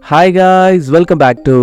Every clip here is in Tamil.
Hi guys, welcome back to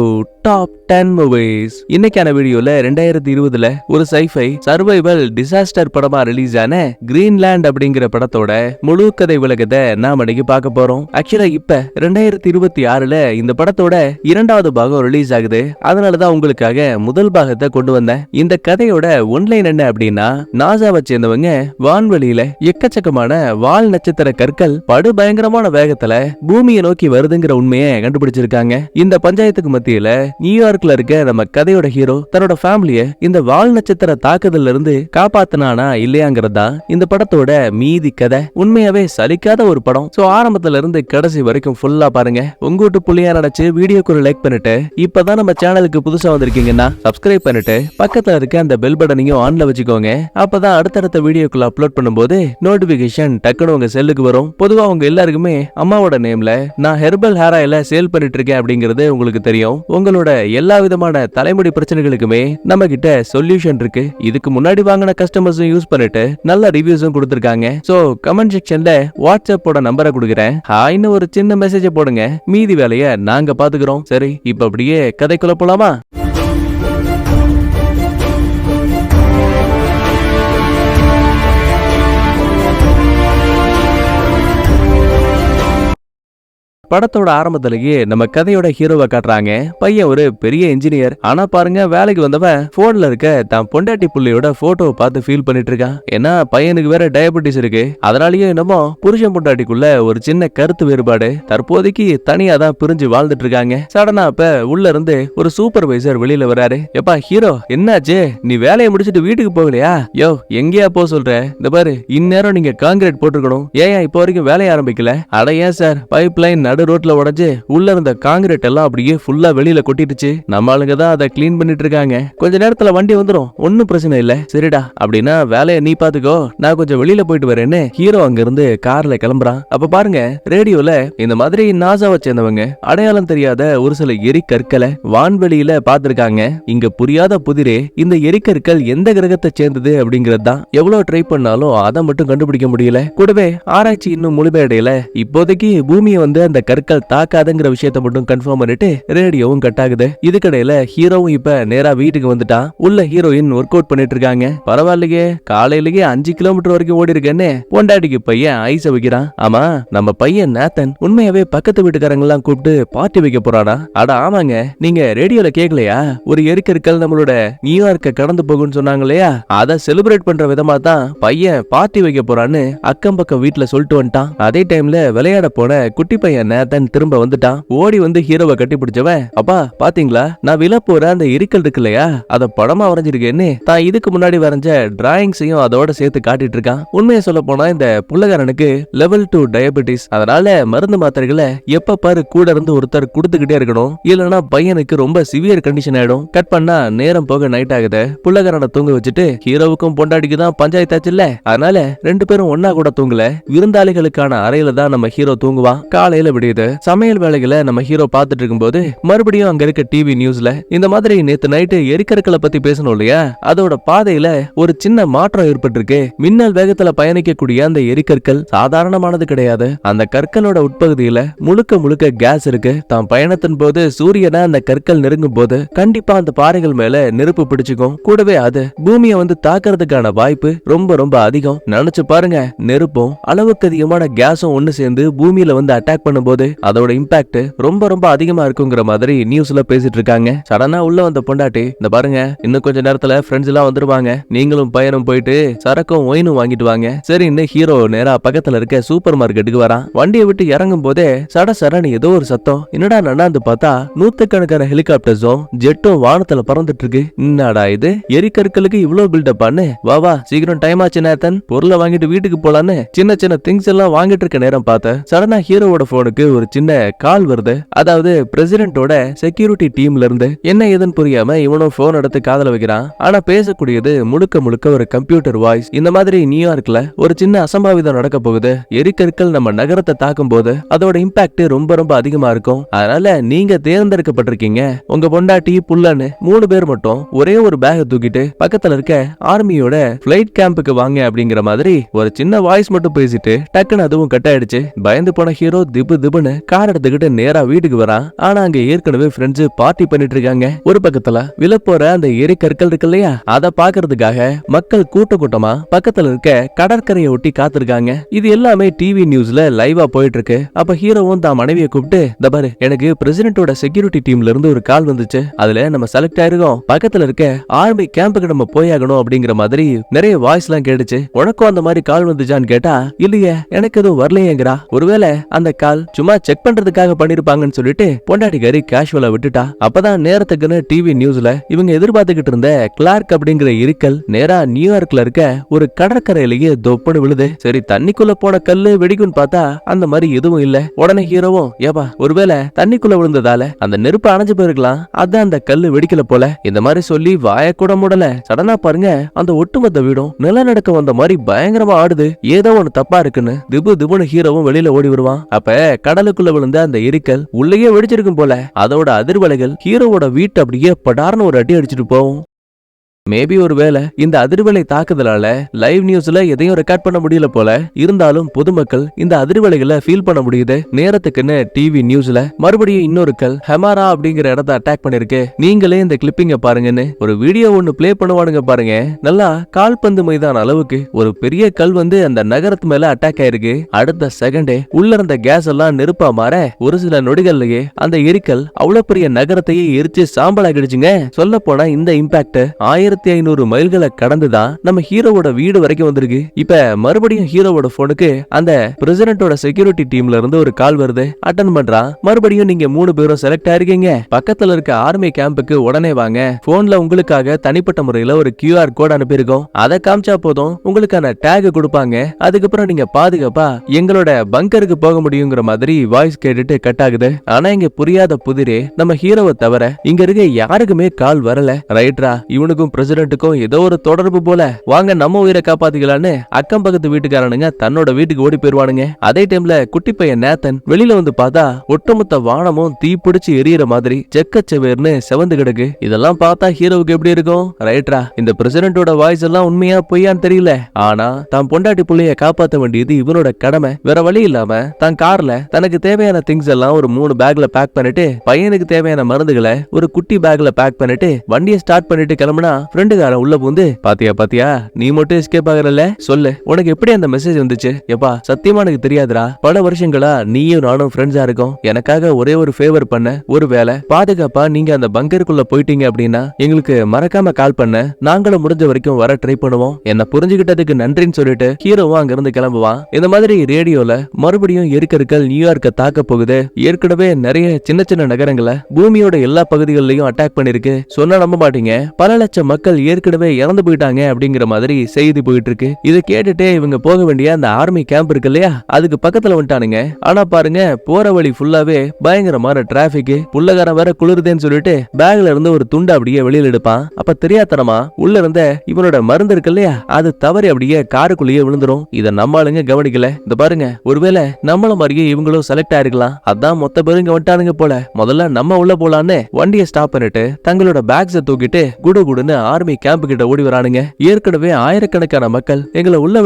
top 10 movies. இன்னைக்கான வீடியோல 2020ல ஒரு sci-fi சர்வைவல் டிசாஸ்டர் படமா ரிலீஸ் ஆன கிரீன்லாண்ட் அப்படிங்கிற படத்தோட முழு கதை விளக்கத்தை நாம இன்னைக்கு பார்க்க போறோம். ஆக்சுவலா இப்ப 2026ல இந்த படத்தோட இரண்டாவது பாகம் ரிலீஸ் ஆகுது. அதனாலதான் உங்களுக்காக முதல் பாகத்தை கொண்டு வந்தேன். இந்த கதையோட ஒன்லைன் என்ன அப்படின்னா, நாசாவை சேர்ந்தவங்க வான்வெளியில எக்கச்சக்கமான வால் நட்சத்திர கற்கள் படு பயங்கரமான வேகத்துல பூமியை நோக்கி வருதுங்கிற உண்மையை கண்டுபிடிச்சிருக்காங்க. இந்த பஞ்சாயத்துக்கு மத்தியில நியூயார்க்ல இருக்க நம்ம கதையோட ஹீரோ தன்னோட ஃபேமிலிய இந்த வால் நட்சத்திர தாக்குதல்ல இருந்து காப்பாத்தினானா இல்லையாங்கிறதா இந்த படத்தோட மீதி கதை. உண்மையாவே சலிக்காத ஒரு படம். சோ ஆரம்பத்துல இருந்து கடைசி வரைக்கும் ஃபுல்லா பாருங்க. உங்கூட்டு புள்ளியா நினைச்சு வீடியோக்கு ஒரு லைக் பண்ணிட்டு இப்பதான் நம்ம சேனலுக்கு புதுசா வந்திருக்கீங்கன்னா சப்ஸ்கிரைப் பண்ணிட்டு பக்கத்துல இருக்க அந்த பெல் பட்டனையும் ஆன்ல வச்சுக்கோங்க. அப்பதான் அடுத்தடுத்த வீடியோக்குள்ள அப்லோட் பண்ணும்போது நோட்டிபிகேஷன் டக்குனு உங்க செல்லுக்கு வரும். பொதுவா உங்க எல்லாருக்குமே அம்மாவோட நேம்ல நான் ஹெர்பல் ஹேர் ஆயில சேல் பண்ணிட்டு இருக்கேன் அப்படிங்கிறது உங்களுக்கு தெரியும். உங்களோட எல்லா விதமான தலைமுடி பிரச்சனைகளுக்குமே நம்ம கிட்ட சொல்யூஷன் இருக்கு. இதுக்கு முன்னாடி வாங்கின கஸ்டமர்ஸும் யூஸ் பண்ணிட்டு நல்ல ரிவ்யூஸும் கொடுத்திருக்காங்க. சோ கமெண்ட் செக்ஷன்ல வாட்ஸ்அப்போட நம்பரை கொடுக்குறேன். ஹாய்னு ஒரு சின்ன மெசேஜ் போடுங்க. மீதி வேலையை நாங்க பாத்துக்கிறோம். சரி, இப்ப அப்படியே கதைக்குள்ள போலாமா? படத்தோட ஆரம்பத்திலேயே நம்ம கதையோட ஹீரோவை காட்டுறாங்க. பையன் ஒரு பெரிய இன்ஜினியர். ஆனா பாருங்க, வேலைக்கு வந்தவன் போன்ல இருக்க தான் பொண்டாட்டி புள்ளையோட போட்டோவை பார்த்து ஃபீல் பண்ணிட்டு இருக்கான். ஏன்னா பையனுக்கு வேற டயபெட்டிஸ் இருக்கு. அதனாலயே என்னமோ புருஷன் பொண்டாட்டிக்குள்ள ஒரு சின்ன கருத்து வேறுபாடு. தற்போதைக்கு தனியா தான் பிரிஞ்சு வாழ்ந்துட்டு இருக்காங்க. சடனா அப்ப உள்ள இருந்து ஒரு சூப்பர்வைசர் வெளியில வராரு. எப்பா ஹீரோ, என்னாச்சு? நீ வேலையை முடிச்சிட்டு வீட்டுக்கு போகலையா? யோ, எங்கேயா போ சொல்ற? இந்த பாரு, இந்நேரம் நீங்க கான்கிரீட் போட்டுருக்கணும். ஏன் இப்போ வரைக்கும் வேலையை ஆரம்பிக்கல? அட ஏன் சார், பைப் லைன் நடு ரோட்ல உடைஞ்சு உள்ள இருந்த காங்கிரீட் எல்லாம் அப்படியே ஃபுல்லா வெளியில கொட்டிடுச்சு. நம்ம ஆளுங்க தான் அதை கிளீன் பண்ணிட்டு இருக்காங்க. கொஞ்ச நேரத்துல வண்டி வந்துரும், ஒன்னும் பிரச்சனை இல்ல. சரிடா, அப்படின்னா வேலையை நீ பாத்துக்கோ, நான் கொஞ்சம் வெளியில போயிட்டு வரேன்னு ஹீரோ அங்க இருந்து கார்ல கிளம்புறான். அப்ப பாருங்க, ரேடியோல இந்த மாதிரி நாசாவை சேர்ந்தவங்க அடையாளம் தெரியாத ஒரு சில எரிக்கற்களை வான்வெளியில பாத்திருக்காங்க. இங்க புரியாத புதிரே இந்த எரிக்கற்கள் எந்த கிரகத்தை சேர்ந்தது அப்படிங்கிறது தான். எவ்வளவு ட்ரை பண்ணாலும் அதை மட்டும் கண்டுபிடிக்க முடியல. கூடவே ஆராய்ச்சி இன்னும் முழுமையடையல. இப்போதைக்கு பூமியை வந்து அந்த கற்கள் தாக்காதுங்கிற விஷயத்தை மட்டும் கன்ஃபார்ம் பண்ணிட்டு ரேடியோவும் கட் ஆகுது. இதுக்கடையில ஹீரோவும் இப்ப நேரா வீட்டுக்கு வந்துட்டான். உள்ள ஹீரோயின் ஒர்க் அவுட் பண்ணிட்டு இருக்காங்க. பரவாயில்லையே, காலையிலேயே 5 கிலோமீட்டர் வரைக்கும் ஓடி இருக்கேன்னு பொண்டாட்டிக்கு பையன் ஐஸ வைக்கிறான். ஆமா, நம்ம பையன் நேத்தன் உண்மையாவே பக்கத்து வீட்டுக்காரங்க எல்லாம் கூப்பிட்டு பார்ட்டி வைக்க போறானா? அட ஆமாங்க, நீங்க ரேடியோல கேட்கலையா? ஒரு எரிக்கற்கள் நம்மளோட நியூயார்க்க கடந்து போகும்னு சொன்னாங்க இல்லையா? அதை செலிப்ரேட் பண்ற விதமா தான் பையன் பார்ட்டி வைக்க போறான்னு அக்கம் பக்கம் வீட்டுல சொல்லிட்டு வந்துட்டான். அதே டைம்ல விளையாட போன குட்டி பையன் நேத்தன் திரும்ப வந்துட்டான். ஓடி வந்து ஹீரோவை கட்டி பிடிச்சவன், அப்பா பாத்தீங்களா, நான் விழ போற அந்த எரிக்கல் இருக்கு இல்லையா, அத படமா வரைஞ்சிருக்கேன்னு தான் இதுக்கு முன்னாடி வரைஞ்ச டிராயிங்ஸையும் அதோட சேர்த்து காட்டிட்டு இருக்கான். உண்மையை சொல்ல போனா இந்த புள்ளகாரனுக்கு லெவல் 2 டயபெட்டிஸ். அதனால மருந்து மாத்திரைகளை எப்ப பாரு கூட இருந்து ஒருத்தர் கொடுத்துக்கிட்டே இருக்கணும். இல்லைன்னா பையனுக்கு ரொம்ப சிவியர் கண்டிஷன் ஆயிடும். கட் பண்ணா நேரம் போக நைட் ஆகுது. புள்ளகாரனை தூங்க வச்சுட்டு ஹீரோவுக்கும் பொண்டாட்டிக்கு தான் பஞ்சாயத்தாச்சு இல்ல, அதனால 2 பேரும் ஒன்னா கூட தூங்கல. விருந்தாளிகளுக்கான அறையில தான் நம்ம ஹீரோ தூங்குவான். காலையில விடியுது. சமையல் வேலைகளை நம்ம ஹீரோ பார்த்துட்டு இருக்கும்போது மறுபடியும் அங்க இருக்க டிவி நியூஸ்ல இந்த மாதிரி நேத்து நைட்டு எரிக்கற்களை பத்தி பேசணும் இல்லையா, அதோட பாதையில ஒரு சின்ன மாற்றம் ஏற்பட்டிருக்கு. மின்னல் வேகத்துல பயணிக்கக்கூடிய அந்த எரிக்கற்கள் சாதாரணமானது கிடையாது. அந்த கற்களோட உட்பகுதியில முழுக்க முழுக்க கேஸ் இருக்கு. தான் பயணத்தின் போது சூரியனை அந்த கற்கள் நெருங்கும் போது கண்டிப்பா அந்த பாறைகள் மேல நெருப்பு பிடிச்சுக்கும். கூடவே அது பூமியை வந்து தாக்குறதுக்கான வாய்ப்பு ரொம்ப ரொம்ப அதிகம். நினைச்சு பாருங்க, நெருப்பும் அளவுக்கு அதிகமான கேஸும் ஒண்ணு சேர்ந்து பூமியில வந்து அட்டாக் பண்ணும்போது அதோட இம்பாக்ட் ரொம்ப ரொம்ப அதிகமா இருக்குங்கிற மாதிரி நியூஸ்ல பேசிட்டு இருக்காங்க. சடனா உள்ள வந்த பொண்டாட்டி, இந்த பாருங்க, இன்னும் கொஞ்ச நேரத்துல ஃப்ரெண்ட்ஸ் எல்லாம் வந்துருவாங்க, நீங்களும் பையனும் போயிட்டு சரக்கும் ஒயினும் வாங்கிட்டு வாங்க. சரி, இந்த ஹீரோ நேரா பக்கத்துல இருக்க சூப்பர் மார்க்கெட்டுக்கு வரான். வண்டியை விட்டு இறங்கும் போதே சடசரன்னு ஏதோ ஒரு சத்தம். என்னடா நன்னாந்து பார்த்தா நூத்துக்கணக்கான ஹெலிகாப்டர்ஸும் ஜெட்டும் வானத்துல பறந்துட்டு இருக்கு. என்னடா இது, எரிக்கற்களுக்கு இவ்வளவு பில்டப் ஆனு? வா வா, சீக்கிரம் டைம் ஆச்சு நேத்தன், பொருளை வாங்கிட்டு வீட்டுக்கு போலான்னு சின்ன சின்ன திங்ஸ் எல்லாம் வாங்கிட்டு இருக்க நேரம் பார்த்த சடனா ஹீரோவோட போனுக்கு ஒரு சின்ன கால் வருது. அதாவது பிரசிடென்ட்டோட செக்யூரிட்டி டீம்ல இருந்து. என்ன ஏதுன்னு புரியாம இவனும் போன் எடுத்து காதல வைக்கிறான். ஆனா பேசக்கூடியது முழுக்க முழுக்க ஒரு கம்ப்யூட்டர் வாய்ஸ். இந்த மாதிரி நியூயார்க்ல ஒரு சின்ன அசம்பாவிதம் நடக்க போகுது. எரிக்கற்கள் நம்ம நகரத்தை தாக்கும் போது அதோட இம்பாக்ட் ரொம்ப ரொம்ப அதிகமா இருக்கும். அதனால நீங்க தேர்ந்தெடுக்கப்பட்டிருக்கீங்க. உங்க பொண்டாட்டி புள்ளன்னு 3 பேர் மட்டும் ஒரே ஒரு பேக தூக்கிட்டு பக்கத்துல இருக்க ஆர்மியோட பிளைட் கேம்புக்கு வாங்க அப்படிங்கிற மாதிரி ஒரு சின்ன வாய்ஸ் மட்டும் பேசிட்டு டக்குன்னு அதுவும் கட் ஆயிடுச்சு. பயந்து போன ஹீரோ திப்பு திபுன்னு கார் எடுத்துக்கிட்டு நேரா வீட்டுக்கு வரான். ஆனா அங்க ஏற்கனவே ஃப்ரெண்ட்ஸ் பார்ட்டி பண்ணிட்டு இருக்காங்க. ஒரு பக்கத்துல விழப்போற அந்த எரிக்கற்கள் இருக்கு இல்லையா, அதை பாக்குறதுக்காக மக்கள் கூட்ட கூட்டமா பக்கத்துல இருக்க கடற்கரையை ஒட்டி காத்திருக்காங்க. இது எல்லாமே டிவி நியூஸ்ல லைவா போயிட்டு இருக்கு. அப்ப ஹீரோவும் தான் மனைவியை கூப்பிட்டு, இந்த பாரு, எனக்கு பிரசிடென்ட்டோட செக்யூரிட்டி டீம்ல இருந்து ஒரு கால் வந்துச்சு. அதுல நம்ம செலக்ட் ஆயிருக்கோம். பக்கத்துல இருக்க ஆர்மி கேம்புக்கு நம்ம போயாகணும் அப்படிங்கிற மாதிரி நிறைய வாய்ஸ் எல்லாம் கேட்டுச்சு. உனக்கும் அந்த மாதிரி கால் வந்துச்சான்னு கேட்டா, இல்லையே எனக்கு எதுவும் வரலையேங்கிறா. ஒருவேளை அந்த கால் சும்மா செக் பண்றதுக்காக பண்ணிருப்பாங்கன்னு சொல்லிட்டு பொண்டாட்டிக்காரி கேஷுவலா விட்டுட்டா. அப்பதான் நேரத்துக்குன்னு டிவி நியூஸ்ல இவங்க எதிர்பார்த்துக்கிட்டு இருந்த கிளார்க் அப்படிங்கிற இருக்கல் நேரா நியூயார்க்ல இருக்க ஒரு கடற்கரையிலேயே தொப்புன்னு விழுது. சரி, தண்ணிக்குள்ள போன கல்லு வெடிக்கும்னு பார்த்தா அந்த மாதிரி எதுவும் இல்ல. உடனே ஹீரோவும், ஏப்பா, ஒருவேளை தண்ணிக்குள்ள விழுந்ததால அந்த நெருப்பு அணைஞ்சு போயிருக்கலாம், அதான் அந்த கல்லு வெடிக்கல போல, இந்த மாதிரி சொல்லி வாய கூட மூடல. சடனா பாருங்க, அந்த ஒட்டுமொத்த வீடும் நிலநடுக்கம் வந்த மாதிரி பயங்கரமா ஆடுது. ஏதோ ஒண்ணு தப்பா இருக்குன்னு திபுன்னு ஹீரோவும் வெளியில ஓடி வருவான். அப்ப கடலுக்குள்ள விழுந்த அந்த எரிக்கல் உள்ளேயே வெடிச்சிருக்கும் போல. அதோட அதிர்வலைகள் ஹீரோவோட வீட்டை அப்படியே படார்னு ஒரு அடி அடிச்சுட்டு போகும். மேபி ஒருவேளை இந்த அதிர்வலை தாக்குதலால லைவ் நியூஸ்ல எதையும் ரெக்கார்ட் பண்ண முடியல போல. இருந்தாலும் பொதுமக்கள் இந்த அதிர்வலைகளை ஃபீல் பண்ண முடியுது. நேரத்துக்குன்னு டிவி நியூஸ்ல மறுபடியும் இன்னொரு கல் ஹெமாரா அப்படிங்கிற இடத்தை அட்டாக் பண்ணிருக்கு. நீங்களே இந்த கிளிப்பிங்க பாருங்கன்னு ஒரு வீடியோ ஒன்னு பிளே பண்ணுவானுங்க பாருங்க. நல்லா கால்பந்து மைதான அளவுக்கு ஒரு பெரிய கல் வந்து அந்த நகரத்து மேல அட்டாக் ஆயிருக்கு. அடுத்த செகண்டே உள்ள இருந்த கேஸ் எல்லாம் நெருப்பா மாற ஒரு சில நொடிகள்லயே அந்த எரிக்கல் அவ்வளவு பெரிய நகரத்தையே எரிச்சு சாம்பலாகிடுச்சுங்க. சொல்ல போனா இந்த இம்பாக்ட் 1500 மைல்களை கடந்துதான் நம்ம ஹீரோவோட வீடு வரைக்கும் வந்திருக்கு. இப்ப மறுபடியும் ஹீரோவோட போனுக்கு அந்த பிரசிடென்ட்டோட செக்யூரிட்டி டீம்ல இருந்து ஒரு கால் வருது. அட்டன் பண்றான். மறுபடியும் நீங்க 3 பேரும் செலக்ட் ஆயிருக்கீங்க. பக்கத்துல இருக்க ஆர்மி கேம்புக்கு உடனே வாங்க. போன்ல உங்களுக்காக தனிப்பட்ட முறையில ஒரு QR கோட் அனுப்பியிருக்கோம். அதை காமிச்சா போதும், உங்களுக்கான டேக் கொடுப்பாங்க. அதுக்கப்புறம் நீங்க பாதுகாப்பா எங்களோட பங்கருக்கு போக முடியுங்கிற மாதிரி வாய்ஸ் கேட்டுட்டு கட் ஆகுது. ஆனா இங்க புரியாத புதிரே நம்ம ஹீரோவை தவிர இங்க இருக்க யாருக்குமே கால் வரல. ரைட்ரா, இவனுக்கும் பிரசிடென்ட்டுக்கும் ஏதோ ஒரு தொடர்பு போல. வாங்க நம்ம உயிரை காப்பாத்திக்கலான்னு அக்கம் பக்கத்து வீட்டுக்காரனுங்க தன்னோட வீட்டுக்கு ஓடி போயிருவானுங்க. அதே டைம்ல குட்டி பையன் நேத்தன் வெளியில வந்து பார்த்தா ஒட்டுமொத்த வானமும் தீ பிடிச்சு எரியற மாதிரி செக்கச்செவேர்னு செவந்து கிடக்கு. இதெல்லாம் பார்த்தா ஹீரோவுக்கு எப்படி இருக்கும்? ரைட்ரா, இந்த பிரசிடென்ட்டோட வாய்ஸ் எல்லாம் உண்மையா பொய்யான்னு தெரியல. ஆனா தான் பொண்டாட்டி புள்ளைய காப்பாற்ற வேண்டியது இவனோட கடமை. வேற வழி இல்லாம தான் கார்ல தனக்கு தேவையான திங்ஸ் எல்லாம் ஒரு 3 பேக்ல பேக் பண்ணிட்டு, பையனுக்கு தேவையான மருந்துகளை ஒரு குட்டி பேக்ல பேக் பண்ணிட்டு வண்டியை ஸ்டார்ட் பண்ணிட்டு கிளம்புனா ஃப்ரெண்டுக்காரன் உள்ள பூந்து, பாத்தியா நீ மட்டும் எஸ்கேப் ஆகறல, சொல்லு உனக்கு எப்படி அந்த மெசேஜ் வந்துச்சு? எப்பா, சத்தியமா எனக்கு தெரியாதுடா. பல வருஷங்களா நீயும் நானும் ஃப்ரெண்ட்ஸா இருக்கோம். எனக்காக ஒரே ஒரு ஃபேவர் பண்ண. ஒரு வேளை பாதுகாப்பா நீங்க அந்த பங்கருக்குள்ள போயிட்டீங்க அப்படின்னா எங்களுக்கு மறக்காம கால் பண்ண. நாங்களும் முடிஞ்ச வரைக்கும் வர ட்ரை பண்ணுவோம். என்ன புரிஞ்சுகிட்டதுக்கு நன்றின்னு சொல்லிட்டு ஹீரோவும் அங்க இருந்து கிளம்புவான். இந்த மாதிரி ரேடியோல மறுபடியும் எரிக்கற்கள் நியூயார்க்க தாக்க போகுது. ஏற்கனவே நிறைய சின்ன சின்ன நகரங்களை பூமியோட எல்லா பகுதிகளிலையும் அட்டாக் பண்ணிருக்கு. சொன்னா நம்ப மாட்டீங்க, பல லட்சம் மக்கள் ஏற்கனவே இறந்து போயிட்டாங்க அப்படிங்கிற மாதிரி செய்தி போயிட்டு இருக்கு. இதை கேட்டுட்டே இவங்க போக வேண்டிய அந்த ஆர்மி கேம்ப் இருக்கு இல்லையா, அதுக்கு பக்கத்துல வந்துட்டானுங்க. ஆனா பாருங்க, போற வழி ஃபுல்லாவே பயங்கரமான டிராபிக். புள்ளகாரன் வேற குளிருதேன்னு சொல்லிட்டு பேக்ல இருந்து ஒரு துண்டு அப்படியே வெளியில எடுப்பான். அப்ப தெரியாதனமா உள்ள இருந்த இவனோட மருந்து இருக்கு இல்லையா, அது தவறி அப்படியே காருக்குள்ளேயே விழுந்துரும். இத நம்ம ஆளுங்க கவனிக்கல. இந்த பாருங்க, ஒருவேளை நம்மள மாதிரியே இவங்களும் செலக்ட் ஆயிருக்கலாம். அதான் மொத்த பேரும் இங்க வந்துட்டானுங்க போல. முதல்ல நம்ம உள்ள போலான்னு வண்டியை ஸ்டாப் பண்ணிட்டு தங்களோட பேக்ஸை தூக்கிட்டு குடுகுடுன்னு ஆர்மி கேம்ப் கிட்ட ஓடி வரானுங்க. ஏற்கனவே ஆயிரக்கணக்கான மக்கள் எங்களை உள்ள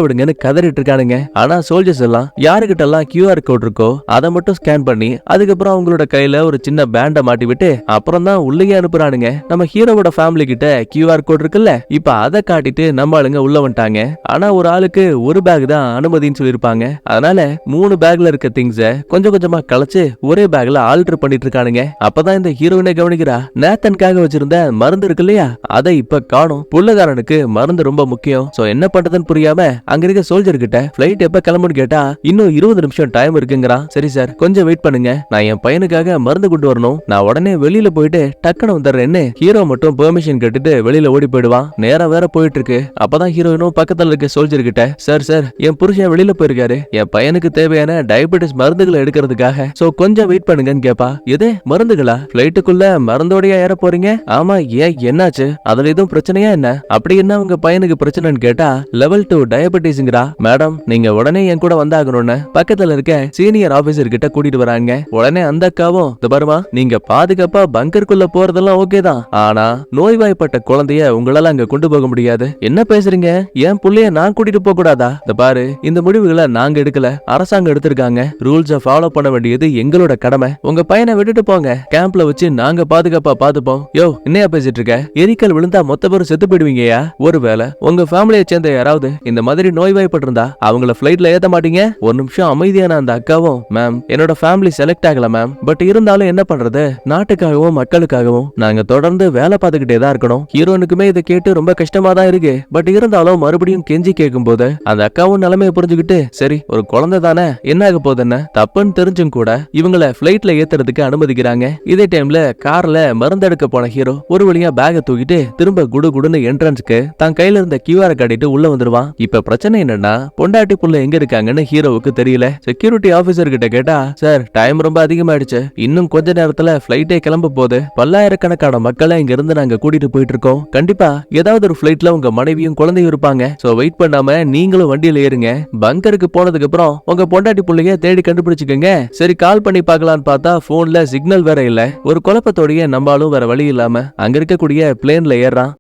விடுங்கன்னு கதறிட்டு இருக்கானுங்க. ஆனா சோல்ஜர்ஸ் எல்லாம் யாருக்கிட்ட எல்லாம் QR கோட் இருக்கோ அதை மட்டும் ஸ்கேன் பண்ணி அதுக்கப்புறம் அவங்களோட கையில ஒரு சின்ன பேண்ட மாட்டி விட்டு அப்புறம் தான் உள்ளே அனுப்புறானுங்க. நம்ம ஹீரோவோட ஃபேமிலி கிட்ட QR கோட் இருக்குல்ல, இப்ப அதை காட்டிட்டு நம்ம ஆளுங்க உள்ள வந்துட்டாங்க. ஆனா ஒரு ஆளுக்கு ஒரு பேக் தான் அனுமதின்னு சொல்லிருப்பாங்க. அதனால 3 பேக்ல இருக்க திங்ஸ கொஞ்சம் கொஞ்சமா கலைச்சு ஒரே பேக்ல ஆல்டர் பண்ணிட்டு இருக்கானுங்க. அப்பதான் இந்த ஹீரோயினை கவனிக்கிறா. நேத்தனுக்காக வச்சிருந்த மருந்து இருக்கு இல்லையா, அதை இப்ப காணும். புள்ளகாரனுக்கு மருந்து ரொம்ப முக்கியம். சோ என்ன பண்றதுன்னு புரியாம அங்க இருக்க சோல்ஜர் கிட்ட பிளைட் எப்ப கிளம்புன்னு கேட்டா இன்னும் 20 நிமிஷம் டைம் இருக்குங்கிறான். சரி சார், கொஞ்சம் வெயிட் பண்ணுங்க, நான் என் பையனுக்காக மருந்து கொண்டு வரணும், நான் உடனே வெளியில போயிட்டு டக்குன்னு வந்துடுறேன்னு ஹீரோ மட்டும் பெர்மிஷன் கேட்டுட்டு வெளியில ஓடி போயிடுவான். நேரம் வேற போயிட்டு இருக்கு. அப்பதான் ஹீரோயினும் பக்கத்துல இருக்க சோல்ஜர் கிட்ட, சார் என் புருஷன் வெளியில போயிருக்காரு, என் பையனுக்கு தேவையான டயபெட்டிஸ் மருந்துகளை எடுக்கிறதுக்காக, சோ கொஞ்சம் வெயிட் பண்ணுங்கன்னு கேப்பா. எது மருந்துகளா? பிளைட்டுக்குள்ள மருந்தோடய ஏற போறீங்க? ஆமா, ஏன் என்னாச்சு? அதுல எதுவும் பிரச்சனையா என்ன? அப்படி என்ன உங்க பையனுக்கு பிரச்சனைன்னு கேட்டா லெவல் 2 டயபெட்டிஸ்ங்கறா. மேடம் நீங்க உடனே என் கூட வந்தாகணும்னு பக்கத்துல இருக்க சீனியர் ஆபீசர் கிட்ட கூட்டிட்டு வராங்க. உடனே அந்த அக்காவும் பாருமா நீங்க பாதுகாப்பா பங்கருக்குள்ள போறதெல்லாம் ஓகே தான், ஆனா நோய்வாய்ப்பட்ட குழந்தைய உங்களால அங்க கொண்டு போக முடியாது. என்ன பேசுறீங்க? என் புள்ளைய நான் கூட்டிட்டு போக கூடாதா? பாரு இந்த முடிவுகளை நாங்க எடுக்கல, அரசாங்கம் எடுத்திருக்காங்க. ரூல்ஸ ஃபாலோ பண்ண வேண்டியது எங்களோட கடமை. உங்க பையனை விட்டுட்டு போங்க, கேம்ப்ல வச்சு நாங்க பாதுகாப்பா பாத்துப்போம். யோ என்னையா பேசிட்டு இருக்க? எரிக்கல் விழுந்தா மொத்த பேரும் செத்து போயிடுவீங்கயா. ஒருவேளை உங்க ஃபேமிலியை சேர்ந்த யாராவது இந்த மாதிரி நோய்வாய்ப்பட்டிருந்தா அவங்கள பிளைட்ல ஏத்த மாட்டீங்க? ஒரு நிமிஷம் அமைதியான அந்த அக்காவும், மேம் என்னோட ஃபேமிலி செலக்ட் ஆகல மேம், பட் இருந்தாலும் என்ன பண்றது, நாட்டுக்காகவும் மக்களுக்காகவும் நாங்க தொடர்ந்து வேலை பார்த்துக்கிட்டே தான் இருக்கணும். ஹீரோனுக்குமே இதை கேட்டு ரொம்ப கஷ்டமா தான் இருக்கு. பட் இருந்தாலும் மறுபடியும் கெஞ்சி கேட்கும் போது அந்த அக்காவும் நிலைமையை புரிஞ்சுக்கிட்டு சரி ஒரு குழந்தை தானே என்ன ஆக போகுது, என்ன தப்புன்னு தெரிஞ்சும் கூட இவங்கள பிளைட்ல ஏத்துறதுக்கு அனுமதிக்கிறாங்க. இதே டைம்ல கார்ல மருந்தெடுக்க போன ஹீரோ ஒரு வழியா பேக தூக்கிட்டு திரும்ப குடு குடுன்னு என்ட்ரன்ஸ்க்கு தான் கையில இருந்த கியூஆர் காட்டிட்டு உள்ள வந்துருவான். இப்ப பிரச்சனை என்னன்னா பொண்டாட்டி புள்ள எங்க இருக்காங்கன்னு ஹீரோவுக்கு தெரியல. செக்யூரிட்டி ஆபீசர் கிட்ட கேட்டா சார் டைம் ரொம்ப அதிகமாயிடுச்சு, இன்னும் கொஞ்ச நேரத்துல பிளைட்டே கிளம்ப போகுது, பல்லாயிரக்கணக்கான மக்களை இங்க இருந்து நாங்க கூட்டிட்டு போயிட்டு இருக்கோம், கண்டிப்பா ஏதாவது ஒரு பிளைட்ல உங்க மனைவியும் குழந்தையும் இருப்பாங்க, சோ வெயிட் பண்ணாம நீங்களும் வண்டியில ஏறுங்க, பங்கருக்கு போனதுக்கு அப்புறம் உங்க பொண்டாட்டி புள்ளைய தேடி கண்டுபிடிச்சுக்கங்க. சரி கால் பண்ணி பார்க்கலான்னு பார்த்தா போன்ல சிக்னல் வேற இல்ல. ஒரு குழப்பத்தோடய நம்மளும் வேற வழி இல்லாம அங்க இருக்கக்கூடிய பிளேன்ல ஏறான்.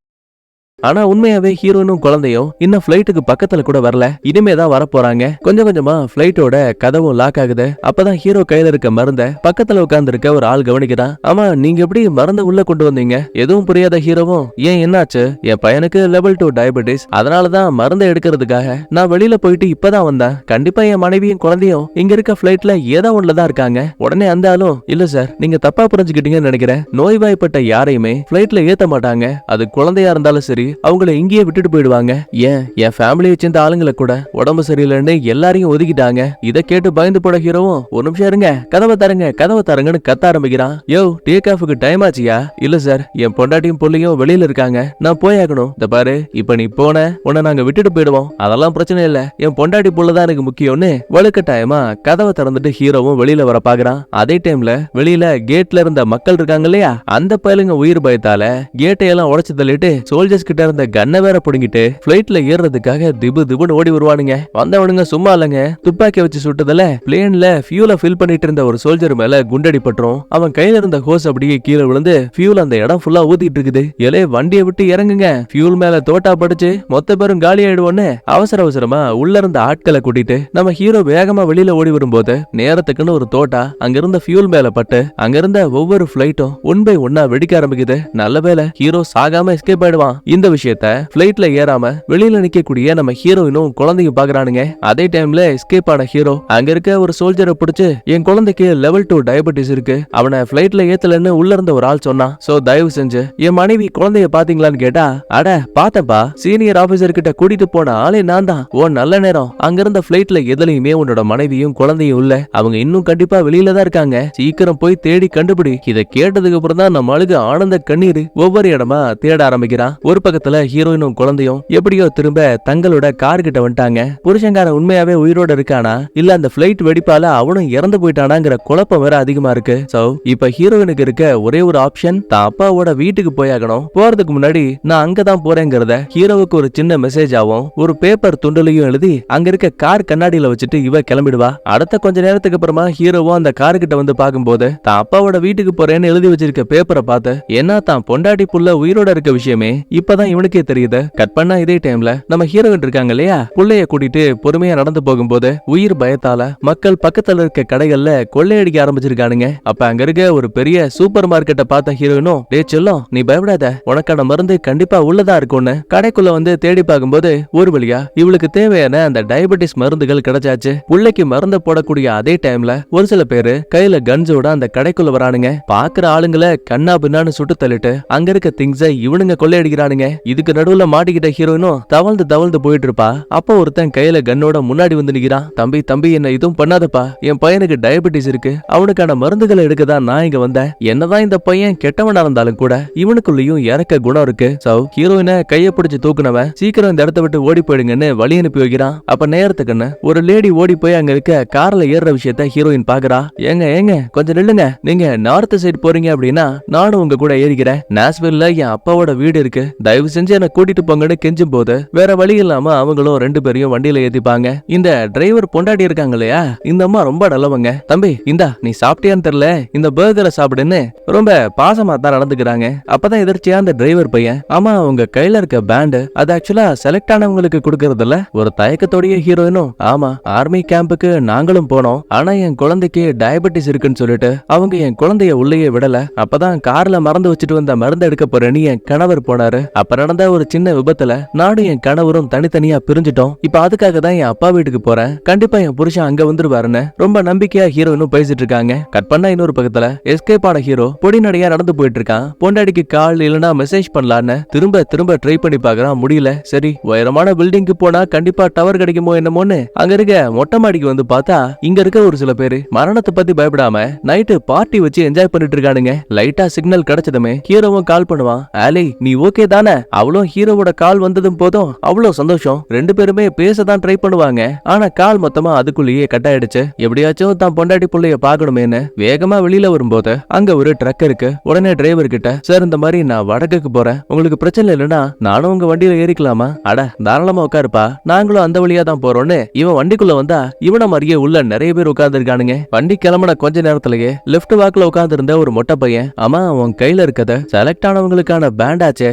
ஆனா உண்மையாவே ஹீரோனும் குழந்தையும் இன்னும் பிளைட்டுக்கு பக்கத்துல கூட வரல, இனிமே தான் வர போறாங்க. கொஞ்சம் கொஞ்சமா பிளைட்டோட கதவும் லாக் ஆகுது. அப்பதான் ஹீரோ கையில இருக்க மருந்த பக்கத்துல உட்கார்ந்து இருக்க ஒரு ஆள் கவனிக்கிறான். ஆமா நீங்க எப்படி மருந்த உள்ள கொண்டு வந்தீங்க? எதுவும் புரியாத ஹீரோவும், ஏன் என்னாச்சு? என் பையனுக்கு லெவல் 2 டயபெட்டிஸ், அதனாலதான் மருந்தை எடுக்கிறதுக்காக நான் வெளியில போயிட்டு இப்பதான் வந்தேன், கண்டிப்பா என் மனைவியும் குழந்தையும் இங்க இருக்க பிளைட்ல ஏதோ ஒண்ணுலதான் இருக்காங்க. உடனே அந்த ஆளும், இல்ல சார் நீங்க தப்பா புரிஞ்சுக்கிட்டீங்கன்னு நினைக்கிறேன், நோய்வாய்ப்பட்ட யாரையுமே பிளைட்ல ஏத்த மாட்டாங்க, அது குழந்தையா இருந்தாலும் சரி அவங்கள இங்கேயே விட்டுட்டு போயிடுவாங்க. ஏன் என் ஃபேமிலியை சேர்ந்த ஆளுங்களை கூட உடம்பு சரியில்லைன்னு எல்லாரையும் ஒதுக்கிட்டாங்க. இதை கேட்டு பயந்து போட ஹீரோவும், ஒரு நிமிஷம் இருங்க, கதவை தரங்கன்னு கத்த ஆரம்பிக்கிறான். யோ டேக் ஆஃப்க்கு டைம் ஆச்சியா? இல்ல சார் என் பொண்டாட்டியும் புள்ளையும் வெளியில இருக்காங்க, நான் போயாகணும். இந்த பாரு இப்ப நீ போன உன்னை நாங்க விட்டுட்டு போயிடுவோம், அதெல்லாம் பிரச்சனை இல்ல, என் பொண்டாட்டி புள்ளதான் எனக்கு முக்கியம்னு வலுக்கட்டாயமா கதவை திறந்துட்டு ஹீரோவும் வெளியில வர பாக்குறான். அதே டைம்ல வெளியில கேட்ல இருந்த மக்கள் இருக்காங்க இல்லையா, அந்த பயலுங்க உயிர் பயத்தால கேட்டை எல்லாம் உடைச்சு தள்ளிட்டு சோல்ஜர்ஸ் கிட்ட இருந்த கன்னை வேற புடுங்கிட்டு பிளைட்ல ஏறதுக்காக திபு திபுன்னு ஓடி வருவானுங்க. வந்தவனுங்க சும்மா இல்லங்க, துப்பாக்கி வச்சு சுட்டதுல பிளேன்ல ஃபியூல ஃபில் பண்ணிட்டு இருந்த ஒரு சோல்ஜர் மேல குண்டடி பட்டுரும். அவன் கையில இருந்த ஹோஸ் அப்படியே கீழே விழுந்து ஃபியூல் அந்த இடம் ஃபுல்லா ஊத்திட்டு இருக்குது. எலே வண்டியை விட்டு இறங்குங்க, ஃபியூல் மேல தோட்டா படிச்சு மொத்த பேரும் காலி ஆயிடுவோன்னு அவசர அவசரமா உள்ள இருந்த ஆட்களை கூட்டிட்டு நம்ம ஹீரோ வேகமா வெளியில ஓடி வரும்போது நேரத்துக்குன்னு ஒரு தோட்டா அங்க இருந்த ஃபியூல் மேல பட்டு அங்க இருந்த ஒவ்வொரு பிளைட்டும் ஒன் பை ஒன்னா வெடிக்க ஆரம்பிக்குது. நல்ல வேளை ஹீரோ சாகாம எஸ்கேப் ஆயிடுவான். இந்த விஷயத்த பிளைட்ல ஏறாம வெளியில நிக்கக்கூடிய நம்ம ஹீரோயினும் குழந்தையும் பாக்குறானுங்க. அதே டைம்ல எஸ்கேப் ஆன ஹீரோ அங்க இருக்க ஒரு சோல்ஜரை பிடிச்சு, என் குழந்தைக்கு லெவல் 2 டயபெட்டிஸ் இருக்கு, அவனை பிளைட்ல ஏத்தலன்னு உள்ள இருந்த ஒரு ஆள் சொன்னான், சோ தயவு செஞ்சு என் மனைவி குழந்தைய பாத்தீங்களான்னு கேட்டா, அட பாத்தப்பா, சீனியர் ஆபீசர் கிட்ட கூட்டிட்டு போன ஆளே நான் தான், ஓ நல்ல நேரம், அங்க இருந்த பிளைட்ல எதுலயுமே உன்னோட மனைவியும் குழந்தையும் இல்ல, அவங்க இன்னும் கண்டிப்பா வெளியில தான் இருக்காங்க, சீக்கிரம் போய் தேடி கண்டுபிடி. இதை கேட்டதுக்கு அப்புறம் தான் நம்ம அழுகு ஆனந்த கண்ணீர் ஒவ்வொரு இடமா தேட ஆரம்பிக்கிறான். ஒரு பக்கத்துல ஹீரோயினும் குழந்தையும் எப்படியோ திரும்ப தங்களோட கார் கிட்ட வந்துட்டாங்க. புருஷங்காரன் உண்மையாவே உயிரோட இருக்கானா இல்ல அந்த பிளைட் வெடிப்பால அவனும் இறந்து போயிட்டானாங்கிற குழப்பம் வேற அதிகமா இருக்கு. சோ இப்ப ஹீரோயினுக்கு இருக்க ஒரே ஒரு ஆப்ஷன், தான் அப்பாவோட வீட்டுக்கு போயாகணும். போறதுக்கு முன்னாடி நான் அங்கதான் போறேங்கிறத ஹீரோவுக்கு ஒரு சின்ன மெசேஜ் ஆகும் ஒரு பேப்பர் துண்டுலையும் எழுதி அங்க இருக்க கார் கண்ணாடியில வச்சுட்டு இவ கிளம்பிடுவா. அடுத்த கொஞ்ச நேரத்துக்கு அப்புறமா ஹீரோவும் அந்த காரு கிட்ட வந்து பாக்கும்போது தான் அப்பாவோட வீட்டுக்கு போறேன்னு எழுதி வச்சிருக்க பேப்பரை பார்த்து, ஏன்னா தான் பொண்டாட்டி புள்ள உயிரோட இருக்க விஷயமே இப்பதான் இவனுக்கே தெரியுது. கட் பண்ணா இதே டைம்ல நம்ம ஹீரோயின் இருக்காங்க இல்லையா, புள்ளைய கூட்டிட்டு பொறுமையா நடந்து போகும்போது உயிர் பயத்தால மக்கள் பக்கத்துல இருக்க கடைகள்ல கொள்ளையடிக்க ஆரம்பிச்சிருக்கானுங்க. அப்ப அங்க இருக்க ஒரு பெரிய சூப்பர் மார்க்கெட்டை பார்த்த ஹீரோயினும், டே செல்லம் நீ பயப்படாத, உனக்கான மருந்து கண்டிப்பா உள்ளதா இருக்கும்னு கடைக்குள்ள வந்து தேடி பார்க்கும்போது ஒரு வழியா இவளுக்கு தேவையான அந்த டயபெட்டிஸ் மருந்துகள் கிடைச்சாச்சு. புள்ளைக்கு மருந்த போடக்கூடிய அதே டைம்ல ஒரு சில பேரு கையில கன்ஸோட அந்த கடைக்குள்ள வரானுங்க. பாக்குற ஆளுங்களை கண்ணா பின்னான்னு சுட்டு தள்ளிட்டு அங்க இருக்க திங்ஸை இவனுங்க கொள்ளையடிக்கிறானுங்க. இதுக்கு நடுவுல மாட்டிக்கிட்ட ஹீரோயினும் தவழ்ந்து தவழ்ந்து போயிட்டு இருப்பா. அப்ப ஒருத்தன் கையில கன்னோட முன்னாடி வந்து நிக்கிறான். தம்பி தம்பி என்ன இதுவும் பண்ணாதப்பா, என் பையனுக்கு டயபெட்டிஸ் இருக்கு, அவனுக்கான மருந்துகளை எடுக்கதான் நான் இங்க வந்தேன். என்னதான் இந்த பையன் கெட்டவனா இருந்தாலும் கூட இவனுக்குள்ளயும் இறக்க குணம் இருக்கு. சோ ஹீரோயினை கைய பிடிச்சு தூக்குனவன் சீக்கிரம் இந்த இடத்த விட்டு ஓடி போயிடுங்கன்னு வழி அனுப்பி வைக்கிறான். அப்ப நேரத்துக்குன்னு ஒரு லேடி ஓடி போய் அங்க இருக்க கார்ல ஏறுற விஷயத்த ஹீரோயின் பாக்குறா. ஏங்க ஏங்க கொஞ்சம் நில்லுங்க, நீங்க நார்த் சைடு போறீங்க அப்படின்னா நானும் உங்க கூட ஏறிக்கிறேன். நாஸ்வில்ல என் அப்பாவோட வீடு இருக்கு, தயவு செஞ்சு என்ன கூட்டிட்டு போங்கன்னு கெஞ்சும் போது வேற வழி இல்லாம அவங்களும் 2 பேரையும் வண்டியில ஏத்திப்பாங்க. இந்த டிரைவர் பொண்டாட்டி இருக்காங்க இல்லையா, இந்த அம்மா ரொம்ப நல்லவங்க. தம்பி இந்தா நீ சாப்பிட்டியான்னு தெரியல, இந்த பர்கரை சாப்பிடுன்னு ரொம்ப பாசமா தான் நடந்துக்கிறாங்க. அப்பதான் எதிர்ச்சியா அந்த டிரைவர் பையன், ஆமா உங்க கையில இருக்க பேண்ட் அது ஆக்சுவலா செலக்ட் ஆனவங்களுக்கு கொடுக்கறதுல ஒரு தயக்கத்தோடைய ஹீரோயினும், ஆமா ஆர்மி கேம்புக்கு நாங்களும் போனோம், ஆனா என் குழந்தைக்கு டயபெட்டிஸ் இருக்குன்னு சொல்லிட்டு அவங்க என் குழந்தைய உள்ளேயே விடல. அப்பதான் கார்ல மறந்து வச்சுட்டு வந்த மருந்து எடுக்க போறேன்னு என் கணவர் போனாரு. அப்ப நடந்த ஒரு சின்ன விபத்துல நானும் என் கணவரும் தனித்தனியா பிரிஞ்சிட்டோம். இப்ப அதுக்காக தான் என் அப்பா வீட்டுக்கு போறேன், கண்டிப்பா என் புருஷன் அங்க வந்துருவாருன்னு ரொம்ப நம்பிக்கையா ஹீரோயினும் பேசிட்டு இருக்காங்க. கட் பண்ணா இன்னொரு பக்கத்துல எஸ்கேப் ஆன ஹீரோ பொடி நடையா நடந்து போயிட்டு இருக்கான். பொண்டாடிக்கு கால் இல்லனா மெசேஜ் பண்ணலான்னு திரும்ப திரும்ப ட்ரை பண்ணி பாக்குறான், முடியல. சரி உயரமான பில்டிங்க்கு போனா கண்டிப்பா டவர் கிடைக்குமோ என்னமோன்னு அங்க இருக்க மொட்டை மாடிக்கு வந்து பார்த்தா இங்க இருக்க ஒரு சில பேரு மரணத்தை பத்தி பயப்படாம நைட்டு பார்ட்டி வச்சு என்ஜாய் பண்ணிட்டு இருக்கானுங்க. லைட்டா சிக்னல் கிடைச்சதுமே ஹீரோவும் கால் பண்ணுவான், ஆலி நீ ஓகே தானே? அவளும் ஹீரோவோட கால் வந்ததும் போதும் அவ்வளவு சந்தோஷம். 2 பேருமே பேசதான் ட்ரை பண்ணுவாங்க, ஆனா கால் மொத்தமா அதுக்குள்ளேயே கட் ஆயிடுச்சு. எப்படியாச்சும் தான் பொண்டாட்டி புள்ளைய பாக்கணுமேனு வேகமா வெளியில வரும்போது அங்க ஒரு ட்ரக் இருக்கு. உடனே டிரைவர் கிட்ட, சார் இந்த மாதிரி நான் வடக்குக்கு போறேன், உங்களுக்கு பிரச்சனை இல்லைன்னா நானும் உங்க வண்டியில ஏறிக்கலாமா? அட தாராளமா உட்காருப்பா, நாங்களும் அந்த வழியா தான் போறோம்னு இவன் வண்டிக்குள்ள வந்தா இவன மாதிரியே உள்ள நிறைய பேர் உட்கார்ந்து இருக்கானுங்க. வண்டி கிளம்பின கொஞ்ச நேரத்திலேயே லெப்ட் வாக்குல உட்கார்ந்து இருந்த ஒரு மொட்டை பையன், ஆமா உன் கையில இருக்கத செலக்ட் ஆனவங்களுக்கான பேண்ட் ஆச்சே,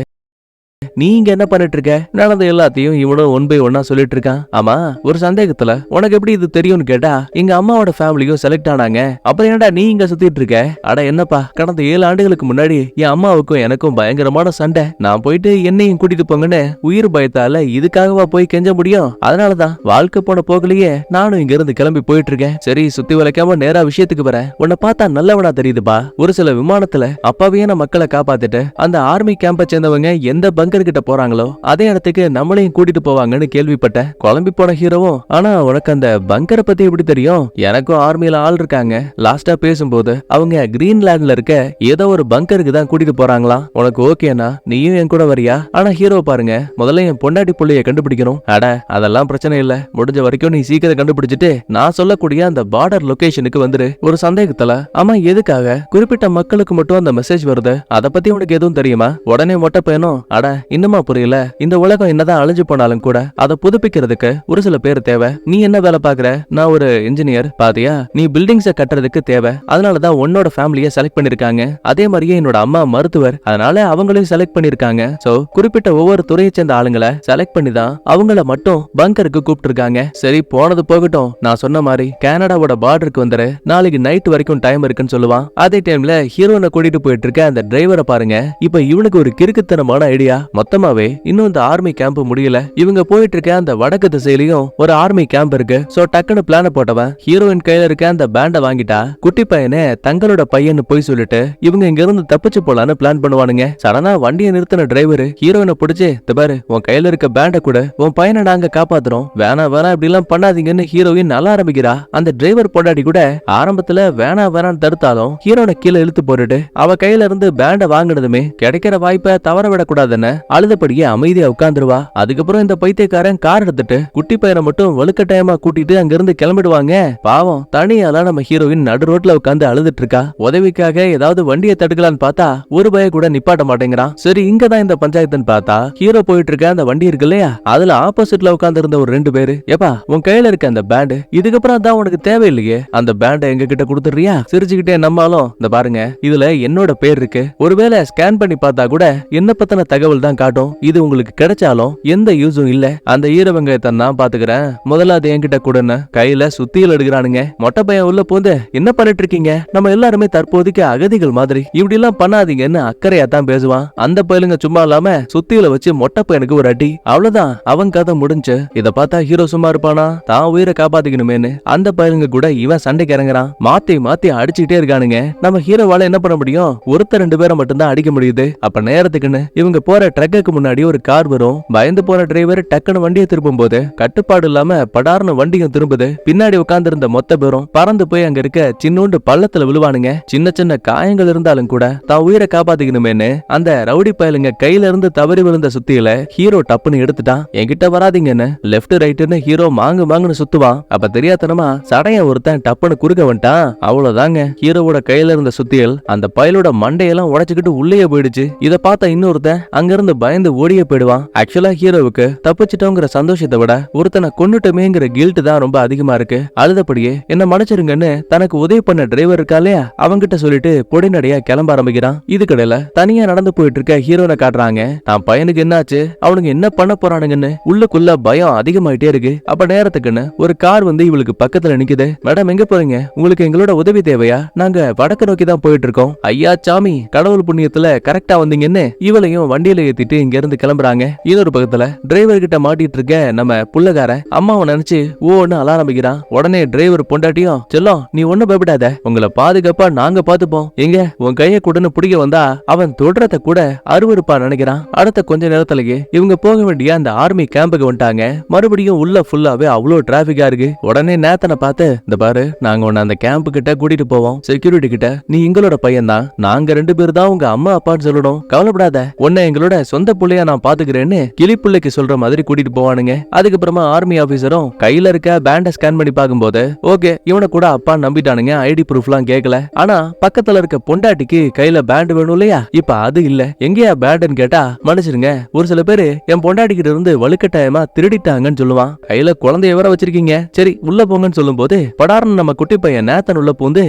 நீங்க என்ன பண்ணிட்டு இருக்க? நடந்த எல்லாத்தையும் இவனும் 1 by 1 சொல்லிட்டு இருக்கான். ஆமா ஒரு சந்தேகத்துல உனக்கு எப்படி இது தெரியும்னு கேட்டா, எங்க அம்மாவோட ஃபேமிலியும் செலக்ட் ஆனாங்க, அப்புறம் என்னடா நீ இங்க சுத்திட்டு இருக்க? அட என்னப்பா, கடந்த 7 ஆண்டுகளுக்கு முன்னாடி என் அம்மாவுக்கும் எனக்கும் பயங்கரமான சண்டை, நான் போயிட்டு என்னையும் கூட்டிட்டு போங்கன்னு உயிர் பயத்தால இதுக்காகவா போய் கெஞ்ச முடியும்? அதனாலதான் வாழ்க்கை போன போகலையே நானும் இங்க இருந்து கிளம்பி போயிட்டு இருக்கேன். சரி சுத்தி வளைக்காம நேரா விஷயத்துக்கு வரேன். உன்னை பார்த்தா நல்லவனா தெரியுதுப்பா. ஒரு சில விமானத்துல அப்பாவியான மக்களை காப்பாத்திட்டு அந்த ஆர்மி கேம்பை சேர்ந்தவங்க எந்த பங்கர் கிட்ட போறாங்களோ அதே இடத்துக்கு நம்மளையும் கூட்டிட்டு போவாங்கன்னு கேள்விப்பட்டேன். குழம்பி போன ஹீரோவும், ஆனா உனக்கு அந்த பங்கரை பத்தி எப்படி தெரியும்? எனக்கும் ஆர்மியில ஆள் இருக்காங்க, லாஸ்டா பேசும்போது அவங்க கிரீன்லாண்ட்ல இருக்க ஏதோ ஒரு பங்கருக்கு தான் கூட்டிட்டு போறாங்களாம். உனக்கு ஓகேனா நீயும் என் கூட வரியா? ஆனா ஹீரோ பாருங்க, முதல்ல என் பொண்டாட்டி புள்ளைய கண்டுபிடிக்கணும். அட அதெல்லாம் பிரச்சனை இல்ல, முடிஞ்ச வரைக்கும் நீ சீக்கிரம் கண்டுபிடிச்சிட்டு நான் சொல்லக்கூடிய அந்த பார்டர் லொகேஷனுக்கு வந்துரு. ஒரு சந்தேகத்துல, ஆமா எதுக்காக குறிப்பிட்ட மக்களுக்கு மட்டும் அந்த மெசேஜ் வருது, அத பத்தி உனக்கு எதுவும் தெரியுமா? உடனே மொட்டை பையனும், அட இன்னுமா புரியல, இந்த உலகம் என்னதான் அழிஞ்சு போனாலும் கூட அதை புதுப்பிக்கிறதுக்கு ஒரு சில பேர் தேவை. நீ என்ன வேலை பாக்குற? நான் ஒரு இன்ஜினியர், பாத்தியா நீ பில்டிங்ஸ கட்டுறதுக்கு தேவை, அதனாலதான் உன்னோட ஃபேமிலியை செலக்ட் பண்ணிருக்காங்க. அதே மாதிரியே என்னோட அம்மா மருத்துவர், அதனால அவங்களையும் செலக்ட் பண்ணிருக்காங்க. சோ குறிப்பிட்ட ஒவ்வொரு துறையை சேர்ந்த ஆளுங்களை செலக்ட் பண்ணி தான் அவங்கள மட்டும் பங்கருக்கு கூப்பிட்டு இருக்காங்க. சரி போனது போகட்டும், நான் சொன்ன மாதிரி கனடாவோட பார்டருக்கு வந்துரு, நாளைக்கு நைட் வரைக்கும் டைம் இருக்குன்னு சொல்லுவான். அதே டைம்ல ஹீரோனை கூட்டிட்டு போயிட்டு இருக்க அந்த டிரைவரை பாருங்க, இப்ப இவனுக்கு ஒரு கிறுக்குத்தனமான ஐடியா. மொத்தமாவே இன்னும் இந்த ஆர்மி கேம்ப் முடியல, இவங்க போயிட்டு இருக்க அந்த வடக்கு திசையிலயும் ஒரு ஆர்மி கேம்ப் இருக்கு. சோ டக்குன்னு பிளான போட்டவன் ஹீரோயின் கையில இருக்க அந்த பேண்ட வாங்கிட்டா குட்டி பையனே தங்களோட பையன்னு போய் சொல்லிட்டு இவங்க இங்க இருந்து தப்பிச்சு போலான்னு பிளான் பண்ணுவானுங்க. சடனா வண்டியை நிறுத்தின டிரைவர் ஹீரோயினை பிடிச்சு, பாரு உன் கையில இருக்க பேண்ட கூட, உன் பையனை நாங்க காப்பாத்துறோம், வேணா வேணா இப்படி எல்லாம் பண்ணாதீங்கன்னு ஹீரோயின் நல்லா ஆரம்பிக்கிறா. அந்த டிரைவர் பொண்டாடி கூட ஆரம்பத்துல வேணா வேணான்னு தடுத்தாலும் ஹீரோனை கீழே இழுத்து போட்டுட்டு அவ கையில இருந்து பேண்ட வாங்கினதுமே கிடைக்கிற வாய்ப்பை தவற விடக்கூடாதுன்னு அழுதபடியே அமைதியா உட்கார்ந்துருவா. அதுக்கப்புறம் இந்த பைத்தியக்காரன் கார் எடுத்துட்டு குட்டி பையனை மட்டும் வலுக்கட்டாயமா கூட்டிட்டு அங்க இருந்து கிளம்பிடுவாங்க. பாவம் தனியால நம்ம ஹீரோயின் நடு ரோட்ல உட்கார்ந்து அழுதுட்டு இருக்கா. உதவிக்காக ஏதாவது வண்டியை தடுக்கலான்னு பார்த்தா ஒரு பய கூட நிப்பாட்ட மாட்டேங்கிறான். சரி இங்கதான் இந்த பஞ்சாயத்துன்னு பார்த்தா ஹீரோ போயிட்டு இருக்க அந்த வண்டி இருக்கு இல்லையா, அதுல ஆப்போசிட்ல உட்கார்ந்து இருந்த ஒரு 2 பேரு, ஏப்பா உன் கையில இருக்க அந்த பேண்ட் இதுக்கப்புறம் தான் உனக்கு தேவையில்லையே, அந்த பேண்டை எங்க கிட்ட கொடுத்துறியா? சிரிச்சுக்கிட்டே நம்மாலும், இந்த பாருங்க இதுல என்னோட பேர் இருக்கு, ஒருவேளை ஸ்கேன் பண்ணி பார்த்தா கூட என்ன பத்தின தகவல் தான் காட்டும், இது உங்களுக்கு கிடைச்சாலும் எந்த யூஸும் இல்ல, அந்த ஈர வெங்காயத்தை நான் பாத்துக்கிறேன், முதல்ல அது என்கிட்ட கொடுன்னு கையில சுத்தியில் எடுக்கிறானுங்க. மொட்டை பையன் உள்ள போந்து, என்ன பண்ணிட்டு இருக்கீங்க, நம்ம எல்லாருமே தற்போதைக்கு அகதிகள் மாதிரி, இப்படி எல்லாம் பண்ணாதீங்கன்னு அக்கறையா தான் பேசுவான். அந்த பயிலுங்க சும்மா இல்லாம சுத்தியில வச்சு மொட்டை பையனுக்கு ஒரு அடி, அவ்வளவுதான் அவன் கதை முடிஞ்சு. இத பார்த்தா ஹீரோ சும்மா இருப்பானா, தான் உயிரை காப்பாத்திக்கணுமேனு அந்த பயிலுங்க கூட இவன் சண்டைக்கு இறங்குறான். மாத்தி மாத்தி அடிச்சுக்கிட்டே இருக்கானுங்க. நம்ம ஹீரோவால என்ன பண்ண முடியும், ஒருத்தர் 2 பேரை மட்டும் தான் அடிக்க முடியுது. அப்ப நேரத்துக்குன்னு இவங்க போற ட்ரக் ட்ரக்குக்கு முன்னாடி ஒரு கார் வரும். பயந்து போன டிரைவர் டக்குன்னு வண்டியை திருப்பும் போது கட்டுப்பாடு இல்லாம படார்னு வண்டியும் திரும்புது. பின்னாடி உட்கார்ந்திருந்த மொத்த பேரும் பறந்து போய் அங்க இருக்க சின்னோண்டு பள்ளத்துல விழுவானுங்க. சின்ன சின்ன காயங்கள் இருந்தாலும் கூட தான் உயிரை காப்பாத்திக்கணுமேனு அந்த ரவுடி பயலுங்க கையில இருந்து தவறி விழுந்த சுத்தியில ஹீரோ டப்புன்னு எடுத்துட்டான். என்கிட்ட வராதீங்கன்னு லெப்ட் ரைட்னு ஹீரோ மாங்குன்னு சுத்துவான். அப்ப தெரியாதனமா சடைய ஒருத்தன் டப்புன்னு குறுக்க வந்துட்டான். அவ்வளவுதாங்க, ஹீரோவோட கையில இருந்த சுத்தியல் அந்த பயலோட மண்டையெல்லாம் உடைச்சுக்கிட்டு உள்ளே போயிடுச்சு. இத பார்த்த இன்னொருத்தன் அங்கிருந்து பயந்து ஓடியே போயிடுவான். ஆக்சுவலா ஹீரோவுக்கு தப்பிச்சிட்டோங்கிற சந்தோஷத்தை விட ஒருத்தனை கொன்னுட்டமேங்கிற கில்ட் தான் ரொம்ப அதிகமா இருக்கு. அழுதபடியே என்ன மன்னிச்சிருங்கன்னு தனக்கு உதவி பண்ண டிரைவர் இருக்கா இல்லையா அவங்கிட்ட சொல்லிட்டு பொடிநடையா கிளம்ப ஆரம்பிக்கிறான். இதுக்கடையில தனியா நடந்து போயிட்டு இருக்க ஹீரோனை காட்டுறாங்க. தான் பையனுக்கு என்னாச்சு, அவனுக்கு என்ன பண்ண போறானுங்கன்னு உள்ளுக்குள்ள பயம் அதிகமாயிட்டே இருக்கு. அப்ப நேரத்துக்குன்னு ஒரு கார் வந்து இவளுக்கு பக்கத்துல நிக்குது. மேடம் எங்க போறீங்க, உங்களுக்கு எங்களோட உதவி தேவையா? நாங்க வடக்கு நோக்கி தான் போயிட்டு இருக்கோம். ஐயா சாமி, கடவுள் புண்ணியத்துல கரெக்டா வந்தீங்கன்னு இவளையும் வண்டியில ஏத்திட்டு இங்க இருந்து கிளம்புறாங்க. இன்னொரு பக்கத்துல டிரைவர் கிட்ட மாட்டிட்டு இருக்க நம்ம புள்ளகார அம்மாவை நினைச்சு ஓன்னு அழ ஆரம்பிக்கிறான். உடனே டிரைவர் பொண்டாட்டியும், செல்லம் நீ ஒண்ணு பயப்படாத, உங்களை பாதுகாப்பா நாங்க பாத்துப்போம், எங்க உன் கைய கூடன்னு பிடிக்க வந்தா அவன் தொடரத்தை கூட அருவருப்பா நினைக்கிறான். அடுத்த கொஞ்ச நேரத்திலேயே இவங்க போக வேண்டிய அந்த ஆர்மி கேம்புக்கு வந்துட்டாங்க. மறுபடியும் உள்ள ஃபுல்லாவே அவ்வளவு டிராபிக்கா இருக்கு. உடனே நேத்தனை பார்த்து, இந்த பாரு நாங்க உன்ன அந்த கேம்பு கிட்ட கூட்டிட்டு போவோம், செக்யூரிட்டி கிட்ட நீ எங்களோட பையன் தான், நாங்க 2 பேர் தான் உங்க அம்மா அப்பான்னு சொல்லணும், கவலைப்படாத, உன்னை எங்களோட சொந்த புள்ளையா நான் பாத்துக்கிறேன்னு கிளி பிள்ளைக்கு சொல்ற மாதிரி கூட்டிட்டு போவானுங்க. அதுக்கப்புறமா ஆர்மி ஆபீசரும் கையில இருக்க பேண்ட ஸ்கேன் பண்ணி பார்க்கும்போது ஓகே இவனை கூட அப்பா நம்பிட்டானுங்க. ஐடி ப்ரூஃப்லாம் கேட்கல. ஆனா பக்கத்துல இருக்க பொண்டாட்டிக்கு கையில பேண்ட் வேணும் இல்லையா, இப்ப அது இல்ல, எங்கயா பேண்ட்னு கேட்டா மன்னிச்சிருங்க ஒரு சில பேரு என் பொண்டாட்டி கிட்ட இருந்து வலுக்கட்டாயமா திருடிட்டாங்கன்னு சொல்லுவான். கையில குழந்தைய வர வச்சிருக்கீங்க, சரி உள்ள போங்கன்னு சொல்லும் போது படார்னு நம்ம குட்டி பையன் நேத்தன் உள்ள பூந்து,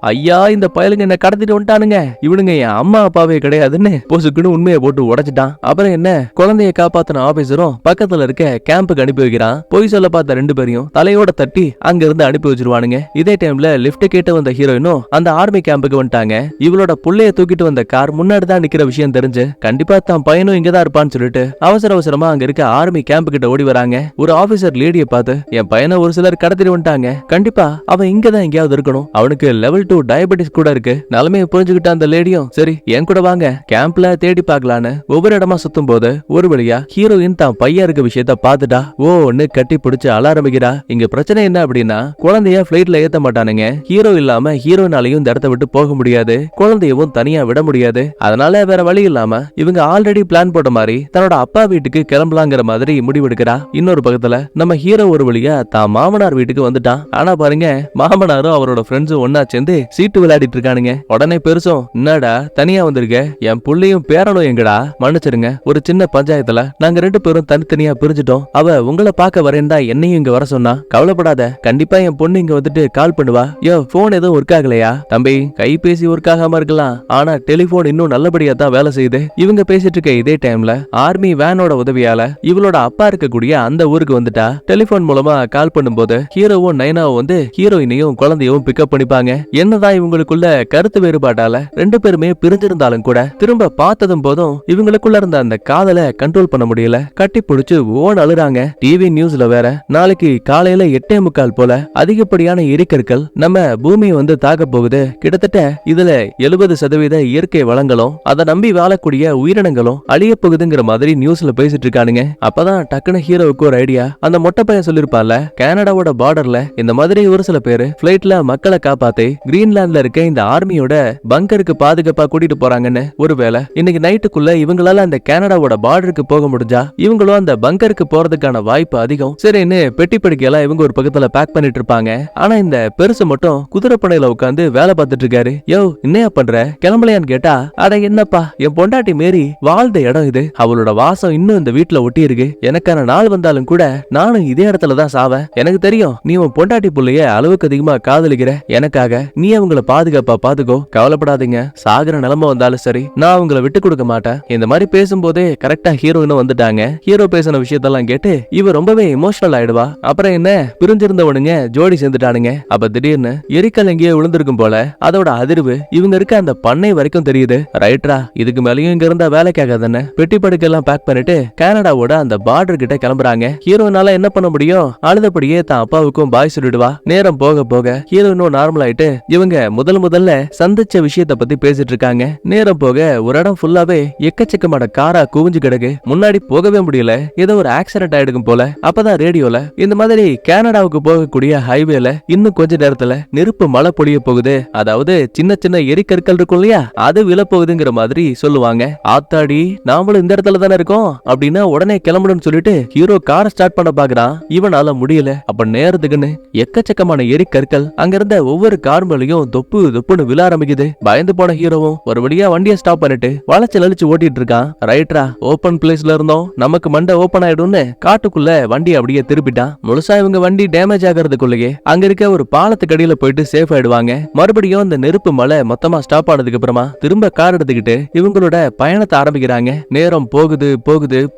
ஐயா இந்த பயலுங்க என்ன கடத்திட்டு வந்துட்டானுங்க, இவனுங்க என் அம்மா அப்பாவே கிடையாதுன்னு பொசுக்குன்னு உண்மையை போட்டு உடைச்சிட்டான். அப்புறம் என்ன, குழந்தைய காப்பாத்தின ஆபீசரும் பக்கத்துல இருக்க கேம்புக்கு அனுப்பி வைக்கிறான். பொய் சொல்ல பார்த்த 2 பேரையும் தலையோட தட்டி அங்க இருந்து அனுப்பி வச்சிருவானுங்க. இதே டைம்ல லிப்ட் கேட்டு வந்த ஹீரோயினும் அந்த ஆர்மி கேம்புக்கு வந்துட்டாங்க. இவளோட புள்ளைய தூக்கிட்டு வந்த கார் முன்னாடி தான் நிக்கிற விஷயம் தெரிஞ்சு கண்டிப்பா தான் பையனும் இங்கதான் இருப்பான்னு சொல்லிட்டு அவசர அவசரமா அங்க இருக்க ஆர்மி கேம்பு கிட்ட ஓடி வராங்க. ஒரு ஆபீசர் லேடியை பார்த்து, என் பையனை ஒரு சிலர் கடத்திட்டு வந்துட்டாங்க, கண்டிப்பா அவன் இங்கதான் எங்கேயாவது இருக்கணும், அவனுக்கு லெவல் 2 டயபெட்டிஸ் கூட இருக்கு. நிலைமையை புரிஞ்சுக்கிட்ட அந்த லேடியும், சரி என் கூட வாங்க கேம்ப்ல தேடி பார்க்கலான்னு ஒவ்வொரு இடமா சுத்தும் போது ஒரு வழியா ஹீரோயின் தான் பையன் இருக்க விஷயத்த பாத்துட்டா. ஓன்னு கட்டி பிடிச்சு அழ ஆரம்பிக்கிறா. இங்க பிரச்சனை என்ன அப்படின்னா குழந்தைய பிளைட்ல ஏத்த மாட்டானுங்க. ஹீரோ இல்லாம ஹீரோனாலையும் இந்த இடத்த விட்டு போக முடியாது, குழந்தையவும் தனியா விட முடியாது. அதனால வேற வழி இல்லாம இவங்க ஆல்ரெடி பிளான் போட்ட மாதிரி தன்னோட அப்பா வீட்டுக்கு கிளம்பலாங்கிற மாதிரி முடிவெடுக்கிறா. இன்னொரு பக்கத்துல நம்ம ஹீரோ ஒரு வழியா தான் மாமனார் வீட்டுக்கு வந்துட்டான். ஆனா பாருங்க, மாமனாரும் அவரோட ஃப்ரெண்ட்ஸும் ஒன்னா சேர்ந்து சீட்டு விளையாடிட்டு இருக்கானுங்க. உடனே பெருசும், என்னடா தனியா வந்திருக்க, என் புள்ளையும் பேரனும் எங்கடா, மன்னிச்சிருங்க ஒரு சின்ன பஞ்சாயத்துல நாங்க 2 பேரும் தனித்தனியா பிரிஞ்சுட்டோம், அவ உங்களை பார்க்க வரேன் தான் என்னையும் இங்க வர சொன்னா, கவலைப்படாத கண்டிப்பா என் பொண்ணு இங்க வந்துட்டு கால் பண்ணுவா. யோ போன் எதுவும் ஒர்க் ஆகலையா? தம்பி கைபேசி ஒர்க் ஆகாம இருக்கலாம், ஆனா டெலிபோன் இன்னும் நல்லபடியா தான் வேலை செய்யுது. இவங்க பேசிட்டு இருக்க இதே டைம்ல ஆர்மி வேனோட உதவியால இவளோட அப்பா இருக்கக்கூடிய அந்த ஊருக்கு வந்துட்டா. டெலிபோன் மூலமா கால் பண்ணும்போது ஹீரோவும் நைனாவும் வந்து ஹீரோயினையும் குழந்தையும் பிக்கப் பண்ணிப்பாங்க. என்னதான் இவங்களுக்குள்ள கருத்து வேறுபாட்டால 2 பேருமே பிரிஞ்சிருந்தாலும் கூட திரும்ப பார்த்ததும் போதும் இவங்களுக்குள்ள இருந்த அந்த காதலை கண்ட்ரோல் பண்ண முடியல. கட்டி பிடிச்சு ஓன் அழுறாங்க. டிவி நியூஸ்ல வேற நாளைக்கு காலையில 8:45 போல அதிகப்படியான எரிக்கற்கள் நம்ம பூமியை வந்து தாக்க போகுது, கிட்டத்தட்ட இதுல 70% இயற்கை வளங்களும் அதை நம்பி வாழக்கூடிய உயிரினங்களும் அழிய போகுதுங்கிற மாதிரி நியூஸ்ல பேசிட்டு இருக்கானுங்க. அப்பதான் டக்குனு ஹீரோவுக்கு ஒரு ஐடியா. அந்த மொட்டை பையன் சொல்லிருப்பான்ல, கனடாவோட பார்டர்ல இந்த மாதிரி ஒரு சில பேரு பிளைட்ல மக்களை காப்பாத்தி கிரீன்லாந்துல இருக்க இந்த ஆர்மியோட பங்கருக்கு பாதுகாப்பா கூட்டிட்டு போறாங்கன்னு. ஒருவேளை இன்னைக்கு நைட்டுக்குள்ள இவங்களால அந்த கனடாவோட பார்டருக்கு போக முடிஞ்சா இவங்களும் அந்த பங்கருக்கு போறதுக்கான வாய்ப்பு அதிகம். சரின்னு பெட்டி படிக்கையெல்லாம் இவங்க ஒரு பக்கத்துல பேக் பண்ணிட்டு இருப்பாங்க. ஆனா இந்த பெருசு மட்டும் குதிரைப்படையில உட்காந்து வேலை பார்த்துட்டு இருக்காரு. யோ என்னையா பண்ற, கிளம்பலையான்னு கேட்டா, அட என்னப்பா என் பொண்டாட்டி மேரி வாழ்ந்த இடம் இது, அவளோட வாசம் இன்னும் இந்த வீட்டுல ஒட்டி இருக்கு, எனக்கான நாள் வந்தாலும் கூட நானும் இதே இடத்துலதான் சாவேன், எனக்கு தெரியும் நீ உன் பொண்டாட்டி புள்ளைய அளவுக்கு அதிகமா காதலிக்கிற, எனக்காக நீ அவங்கள பாதுகாப்பா பாத்துக்கோ, கவலைப்படாதீங்க, சாகுற நிலைமை வந்தாலும் சரி நான் அவங்கள விட்டு கொடுக்க மாட்டேன். இந்த மாதிரி பேசும்போதே கரெக்டா ஹீரோயினும் வந்துட்டாங்க. ஹீரோ பேசின விஷயத்தெல்லாம் கேட்டு இவ ரொம்பவே எமோஷனல் ஆயிடுவா. அப்புறம் என்ன, பிரிஞ்சிருந்தவனுங்க ஜோடி சேர்ந்துட்டானுங்க. அப்ப திடீர்னு எரிக்கல் எங்கேயோ விழுந்திருக்கும் போல அதோட அதிர்வு இவங்க இருக்க அந்த பண்ணை வரைக்கும் தெரியுது. ரைட்ரா, இதுக்கு மேலேயும் இங்க இருந்தா வேலைக்காக தானே. பெட்டி படுக்கெல்லாம் பேக் பண்ணிட்டு கனடாவோட அந்த பார்டர் கிட்ட கிளம்புறாங்க. ஹீரோனால என்ன பண்ண முடியும், அழுதபடியே தான் அப்பாவுக்கும் பாய் சொல்லிடுவா. நேரம் போக போக ஹீரோயினும் நார்மல் ஆயிட்டு இவங்க முதல்ல சந்திச்ச விஷயத்த பத்தி பேசிட்டு இருக்காங்க. நேரம் போக ஒரு இடம் ஃபுல்லாவே எக்கச்சக்கமான காரா குவிஞ்சு கிடக்கு. முன்னாடி போகவே முடியல, ஏதோ ஒரு ஆக்சிடென்ட் ஆயிடுக்கும் போல. அப்பதான் ரேடியோல இந்த மாதிரி கனடாவுக்கு போகக்கூடிய ஹைவேல இன்னும் கொஞ்ச நேரத்துல நெருப்பு மழை பொழிய போகுது, அதாவது சின்ன சின்ன எரிக்கற்கள் இருக்கும் இல்லையா, அது விழப்போகுதுங்கிற மாதிரி சொல்லுவாங்க. ஆத்தாடி, நாமளும் இந்த இடத்துல தானே இருக்கோம் அப்படின்னா உடனே கிளம்பணும்னு சொல்லிட்டு ஹீரோ காரை ஸ்டார்ட் பண்ண பாக்குறான். இவனால முடியல. அப்ப நேரத்துக்குன்னு எக்கச்சக்கமான எரிக்கற்கள் அங்க இருந்த ஒவ்வொரு கார் மேலயும் தொப்பு தொப்புன்னு விழ ஆரம்பிக்குது. பயந்து போன ஹீரோவும் ஒரு வழியா வண்டியை ஸ்டாப் பண்ணிட்டு வளைச்சு அழிச்சு ஓட்டிட்டு இருக்கான். ரைட்ரா, ஓபன் பிளேஸ்ல இருந்தோம், நமக்கு மண்டை ஓபன் ஆயிடும்னு காட்டுக்குள்ள வண்டி அப்படியே திருப்பிட்டான். முழுசா இவங்க வண்டி டேமேஜ் ஆகிறதுக்குள்ளேயே அங்க இருக்க ஒரு பாலத்துக்கு அடியில போயிட்டு சேஃப் ஆயிடுவாங்க. மறுபடியும் இந்த நெருப்பு மலை மொத்தமா ஸ்டாப் ஆனதுக்கு அப்புறமா திரும்ப கார் எடுத்துக்கிட்டு இவங்களோட பயணத்தை ஆரம்பிக்கிறாங்க. நேரம் போகுது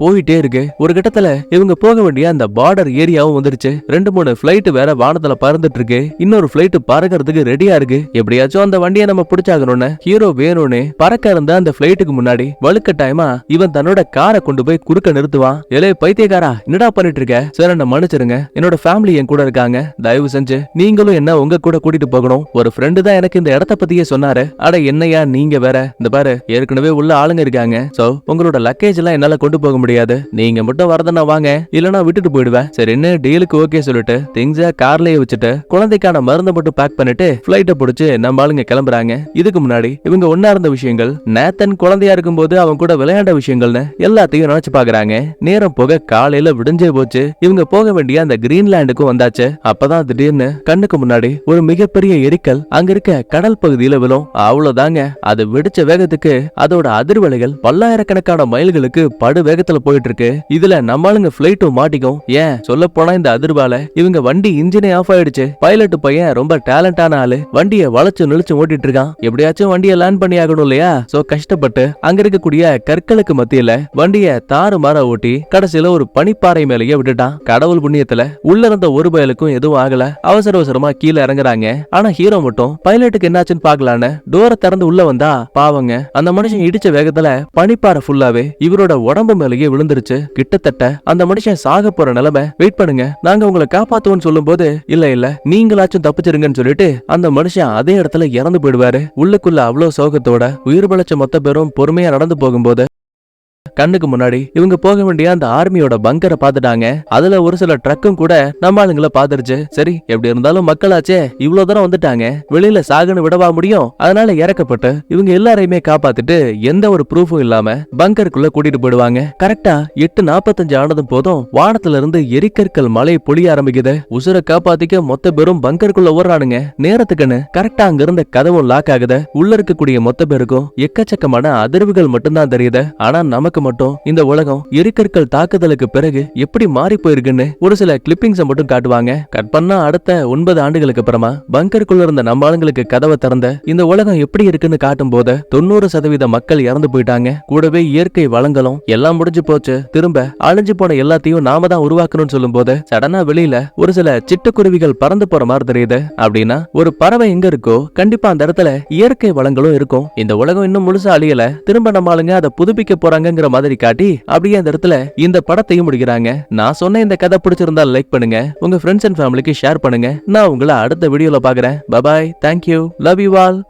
போயிட்டே இருக்கு. ஒரு கட்டத்துல இவங்க போக வேண்டிய அந்த பார்டர் ஏரியாவும் வந்துருச்சு. 2-3 பிளைட் வேற வானத்துல பறந்துட்டு இருக்கு. இன்னொரு பிளைட் பறக்கிறதுக்கு ரெடியா இருக்கு. எப்படியாச்சும் அந்த வண்டியை நம்ம பிடிச்சாகணும்னு ஹீரோ வேணும்னு பறக்க இருந்த அந்த பிளைட்டுக்கு முன்னாடி வலுக்கட்டாயமா இவன் தன்னோட காரை கொண்டு போய் குறுக்க நிறுத்துவான். ஏலே பைத்தியக்காரா, என்னடா பண்ணிட்டு இருக்க? சார், என்ன மன்னிச்சிருங்க, என்னோட ஃபேமிலி என் கூட இருக்காங்க, தயவு செஞ்சு நீங்களும் என்ன உங்க கூட கூட்டிட்டு போகணும். ஒரு ஃப்ரெண்டு தான் எனக்கு இந்த இடத்த பத்தியே சொன்னாரு. அட என்னையா நீங்க வேற, இந்த பாரு ஏற்கனவே உள்ள ஆளுங்க இருக்காங்க. சோ உங்களோட லக்கேஜ் எல்லாம் என்னால கொண்டு போக முடியாது, நீங்க மட்டும் வரதனா வாங்க, இல்லனா விட்டுட்டு போயிடுவேன். சரி, என்ன டீலுக்கு ஓகே சொல்லிட்டு திங்ஸ கார்லயே வச்சுட்டு குழந்தைக்கான மருந்தை மட்டும் பேக் பண்ணிட்டு பிளைட்ட பிடிச்சு நம்ம ஆளுங்க கிளம்புறாங்க. இதுக்கு முன்னாடி இவங்க ஒன்னா இருந்த விஷயங்கள், நேத்தன் குழந்தையா இருக்கும்போது அவன் கூட விளையாண்ட விஷயங்கள்னு எல்லாத்தையும் நினைச்சு பாக்குறாங்க. நேரம் போக காலையில விடிஞ்சே போச்சு. இவங்க போக வேண்டிய அந்த கிரீன்லாண்டுக்கும் வந்தாச்சு. அப்பதான் திடீர்னு கண்ணுக்கு முன்னாடி ஒரு மிகப்பெரிய எரிக்கல் அங்க இருக்க கடல் பகுதியில விழும். அவ்வளவுதாங்க, அது வெடிச்ச வேகத்துக்கு அதோட அதிர்வலைகள் பல்லாயிரக்கணக்கான மைல்களுக்கு படு வேகத்துல போயிட்டு இருக்கு. இதுல நம்மளுங்க பிளைட்டும் மாட்டிக்கும். ஏன் சொல்ல போனா இந்த அதிர்வால இவங்க வண்டி இன்ஜினே ஆஃப் ஆயிடுச்சு. பைலட் பையன் ரொம்ப டேலண்டான ஆளு, வண்டியை வளைச்சு நிழிச்சு ஓட்டிட்டு இருக்கான். எப்படியாச்சும் வண்டியை லேண்ட் பண்ணி ஆகணும் இல்லையா? சோ கஷ்டப்பட்டு அங்க இருக்கக்கூடிய கற்களுக்கு மத்தியில வண்டியை தாறு மாற ஓட்டி கடைசியில ஒரு பனிப்பாறை மேலேயே விட்டுட்டான். கடவுள் புண்ணியத்துல உள்ள இருந்த ஒரு பயலுக்கும் எதுவும் ஆகல. அவசரமா கீழே இறங்குறாங்க. ஆனா ஹீரோ மட்டும் பைலட்டுக்கு என்னாச்சுன்னு பாக்கலான்னு டோரை திறந்து உள்ள வந்தா பாவங்க, அந்த மனுஷன் இடிச்ச வேகத்துல பனிப்பாறை ஃபுல்லாவே இவரோட உடம்பு மேலேயே விழுந்துருச்சு. கிட்டத்தட்ட அந்த மனுஷன் சாக போற நிலைமை. வெயிட் பண்ணுங்க, நாங்க உங்களை காப்பாத்துவோம்னு சொல்லும் போது இல்ல நீங்களாச்சும் தப்பிச்சிருங்கன்னு சொல்லிட்டு அந்த மனுஷன் அதே இடத்துல இறந்து போயிடுவாரு. உள்ளுக்குள்ள அவ்வளவு சோகத்தோட உயிர் பழச்ச மொத்த பேரும் பொறுமையா நடந்து போகும்போது கண்ணுக்கு முன்னாடி இவங்க போக வேண்டிய அந்த ஆர்மியோட பங்கரை பாத்துட்டாங்க. அதுல ஒரு சில ட்ரக்கும் கூட நம்ம ஆளுங்களை பாத்துருச்சு. சரி, எப்படி இருந்தாலும் மக்களாச்சே, இவ்வளவு தூரம் வந்துட்டாங்க, வெளியில சாகுன்னு விடவா முடியும்? அதனால இறக்கப்பட்டு இவங்க எல்லாரையுமே காப்பாத்திட்டு எந்த ஒரு ப்ரூஃபும் இல்லாம பங்கருக்குள்ள கூட்டிட்டு போயிடுவாங்க. கரெக்டா 8:45 ஆனதும் போதும் வானத்துல இருந்து எரிக்கற்கள் மழை பொழிய ஆரம்பிக்குது. உசுரை காப்பாத்திக்க மொத்த பேரும் பங்கருக்குள்ள ஓடுறானுங்க. நேரத்துக்குன்னு கரெக்டா அங்க இருந்த கதவும் லாக் ஆகுது. உள்ள இருக்கக்கூடிய மொத்த பேருக்கும் எக்கச்சக்கமான அதிர்வுகள் மட்டும்தான் தெரியுது. ஆனா நமக்கு மட்டும் இந்த உலகம் எரிக்கற்கள் தாக்குதலுக்கு பிறகு எப்படி மாறி போயிருக்குன்னு ஒரு சில கிளிப்பிங்ஸ் மட்டும் காட்டுவாங்க. கட் பண்ணா அடுத்த 9 ஆண்டுகளுக்கு அப்புறமா பங்கருக்குள்ள இருந்த நம்ம ஆளுங்களுக்கு கதவை திறந்த இந்த உலகம் எப்படி இருக்குன்னு காட்டும் போது 90% மக்கள் இறந்து போயிட்டாங்க. கூடவே இயற்கை வளங்களும் எல்லாம் முடிஞ்சு போச்சு. திரும்ப அழிஞ்சு போன எல்லாத்தையும் நாம தான் உருவாக்கணும்னு சொல்லும் போது சடனா வெளியில ஒரு சில சிட்டுக்குருவிகள் பறந்து போற மாதிரி தெரியுது. அப்படின்னா ஒரு பறவை எங்க இருக்கோ கண்டிப்பா அந்த இடத்துல இயற்கை வளங்களும் இருக்கும். இந்த உலகம் இன்னும் முழுசா அழியல, திரும்ப நம்ம ஆளுங்க அதை புதுப்பிக்க போறாங்கிற மாதிரி காட்டி அப்படியே அந்த இடத்துல இந்த படத்தையும் முடிக்கிறாங்க. நான் சொன்ன இந்த கதை பிடிச்சிருந்தா லைக் பண்ணுங்க, உங்க ஃப்ரெண்ட்ஸ் அண்ட் ஃபேமிலிக்கு ஷேர் பண்ணுங்க. நான் உங்களை அடுத்த வீடியோல பாக்குறேன். Bye bye, thank you, love you all.